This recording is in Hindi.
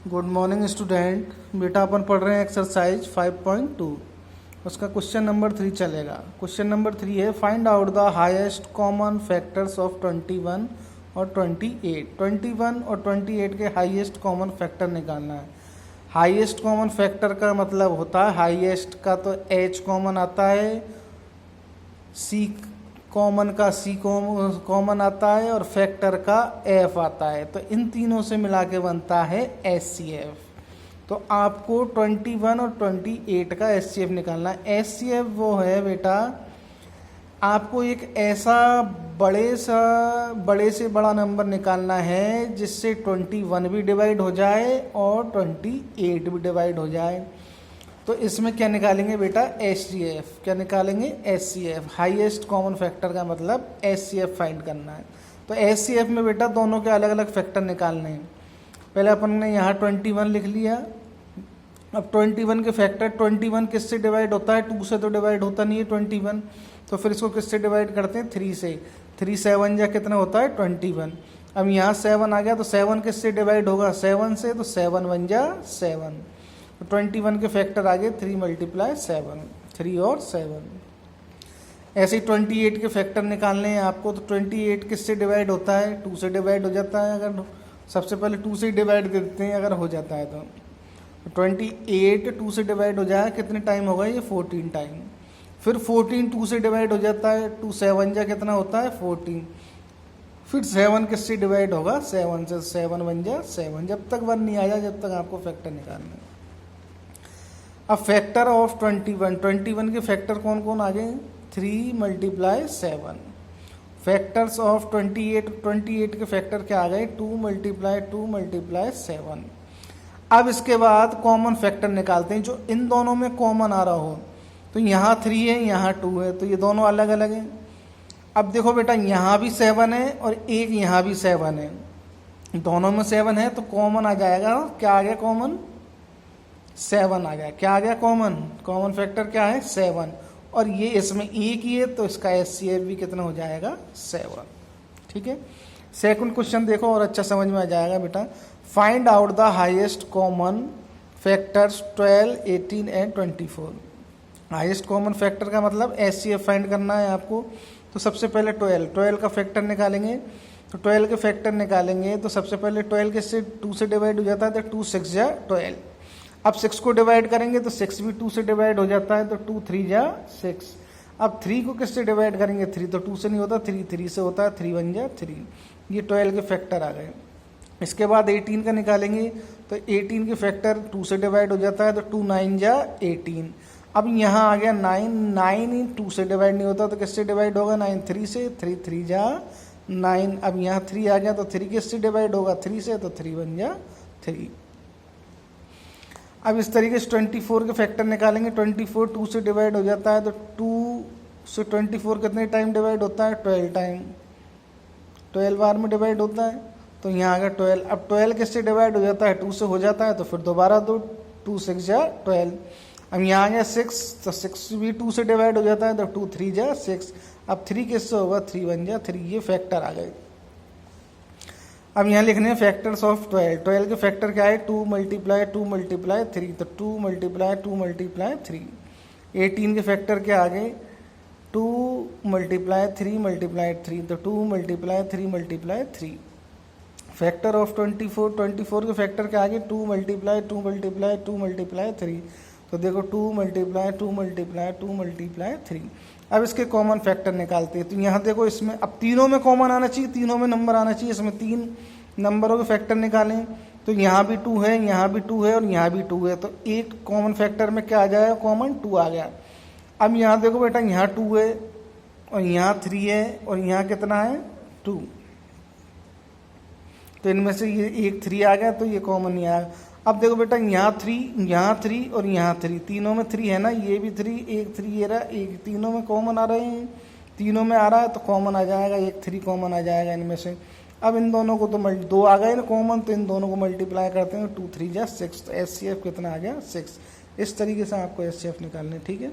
Good morning student. बेटा अपन पढ़ रहे हैं एक्सरसाइज 5.2। उसका क्वेश्चन नंबर 3 चलेगा। क्वेश्चन नंबर 3 है find out the highest common factors of 21 और 28। 21 और 28 के हाईएस्ट कॉमन फैक्टर निकालना है। हाईएस्ट कॉमन फैक्टर का मतलब होता है, हाईएस्ट का तो एच कॉमन आता है, सी कॉमन का सी कॉमन आता है और फैक्टर का एफ आता है। तो इन तीनों से मिला के बनता है एचसीएफ। तो आपको 21 और 28 का एचसीएफ निकालना है। एचसीएफ वो है बेटा, आपको एक ऐसा बड़े से बड़ा नंबर निकालना है जिससे 21 भी डिवाइड हो जाए और 28 भी डिवाइड हो जाए। तो इसमें क्या निकालेंगे बेटा, एचसीएफ। क्या निकालेंगे, एचसीएफ। हाईएस्ट कॉमन फैक्टर का मतलब एचसीएफ फाइंड करना है। तो एचसीएफ में बेटा दोनों के अलग अलग फैक्टर निकालने हैं। पहले अपन ने यहाँ 21 लिख लिया। अब 21 के फैक्टर, 21 किससे डिवाइड होता है, 2 से तो डिवाइड होता नहीं है 21। तो फिर इसको किससे डिवाइड करते हैं, 3 से। 3 7 जा कितना होता है, 21। अब यहाँ 7 आ गया तो 7 किससे डिवाइड होगा, 7 से। तो 7 1 जा 7। तो 21 के फैक्टर आगे 3 × 7, 3 और 7। ऐसे ही 28 के फैक्टर निकालने हैं आपको। तो 28 किससे डिवाइड होता है, 2 से डिवाइड हो जाता है। अगर सबसे पहले 2 से डिवाइड देते हैं अगर हो जाता है तो 28 2 से डिवाइड हो जाए, कितने टाइम होगा ये, 14 टाइम। फिर 14 2 से डिवाइड हो जाता है, 2 7 जा कितना होता है, 14। फिर 7 किससे डिवाइड होगा, 7 से। 7 1 जा 7, जब तक 1 नहीं आया जब तक आपको फैक्टर निकालना है। अब फैक्टर ऑफ 21 के फैक्टर कौन कौन आ गए, 3 × 7। फैक्टर्स ऑफ 28 के फैक्टर क्या आ गए, 2 × 7। अब इसके बाद कॉमन फैक्टर निकालते हैं जो इन दोनों में कॉमन आ रहा हो। तो यहाँ 3 है, यहाँ 2 है, तो ये दोनों अलग अलग हैं। अब देखो बेटा, यहाँ भी 7 है और एक यहाँ भी 7 है, दोनों में 7 है तो कॉमन आ जाएगा। क्या आ गया कॉमन, 7 आ गया। क्या आ गया कॉमन, कॉमन फैक्टर क्या है, 7। और ये इसमें एक ही है तो इसका एचसीएफ भी कितना हो जाएगा, 7। ठीक है। सेकंड क्वेश्चन देखो और अच्छा समझ में आ जाएगा बेटा। Find out the highest common factors 12, 18 and 24। Highest common factor का मतलब एचसीएफ फाइंड करना है आपको। तो सबसे पहले 12 का फैक्टर निकालेंगे। तो 12 के फैक्टर निकालेंगे तो सबसे पहले 12 किससे, 2 से डिवाइड हो जाता है। तो 2 6 जा 12। अब 6 को डिवाइड करेंगे तो 6 भी 2 से डिवाइड हो जाता है। तो 2 3 जा 6। अब 3 को किससे डिवाइड करेंगे, 3 तो 2 से नहीं होता, 3 3 से होता है। 3 1 जा 3। ये 12 के फैक्टर आ गए। इसके बाद 18 का निकालेंगे। तो 18 के फैक्टर 2 से डिवाइड हो जाता है। तो 2 9 जा 18। अब यहाँ आ गया 9 2 से डिवाइड नहीं होता तो किससे डिवाइड होगा, 9 3 से। 3 3 जा 9। अब यहाँ 3 आ गया तो 3 किससे डिवाइड होगा, 3 से। तो 3 1 जा 3। अब इस तरीके से 24 के फैक्टर निकालेंगे। 24 2 से डिवाइड हो जाता है। तो 2 से 24 कितने टाइम डिवाइड होता है, 12 टाइम। 12 बार में डिवाइड होता है। तो यहाँ आ गया 12। अब 12 किससे डिवाइड हो जाता है, 2 से हो जाता है। तो फिर दोबारा 2 6 जा 12। अब यहाँ आ गया 6। तो 6 भी 2 से डिवाइड हो जाता है। तो 2 3 जा 6। अब 3 किससे होगा, 3 1 जा 3। ये फैक्टर आ गए। अब यहाँ लिखने हैं फैक्टर्स ऑफ 12 के फैक्टर क्या है, 2 × 2 × 3। तो 2 × 2 × 3। 18 के फैक्टर क्या आ गए, 2 × 3 × 3। तो 2 × 3 × 3। फैक्टर ऑफ 24 के फैक्टर क्या आ गए, 2 × 2 × 2 × 3। तो देखो 2 × 2 × 2 × 3। अब इसके कॉमन फैक्टर निकालते हैं। तो यहाँ देखो, इसमें अब तीनों में कॉमन आना चाहिए, तीनों में नंबर आना चाहिए। इसमें 3 नंबरों के फैक्टर निकालें। तो यहाँ भी 2 है, यहाँ भी 2 है और यहाँ भी 2 है। तो एक कॉमन फैक्टर में क्या आ जाएगा, कॉमन 2 आ गया। अब यहाँ देखो बेटा, यहाँ 2 है और यहाँ 3 है और यहाँ कितना है, 2। तो इनमें से ये एक 3 आ गया तो ये कॉमन नहीं आया। अब देखो बेटा, यहाँ 3 और यहाँ 3, तीनों में 3 है ना, ये भी 3, एक 3 ये रहा, एक, तीनों में कॉमन आ रहे हैं। तीनों में आ रहा है तो कॉमन आ जाएगा, एक 3 कॉमन आ जाएगा इनमें से। अब इन दोनों को तो 2 आ गए ना कॉमन, तो इन दोनों को मल्टीप्लाई करते हैं। 2 3 जा 6। तो एचसीएफ कितना आ गया, 6। इस तरीके से आपको एचसीएफ निकालने, ठीक है।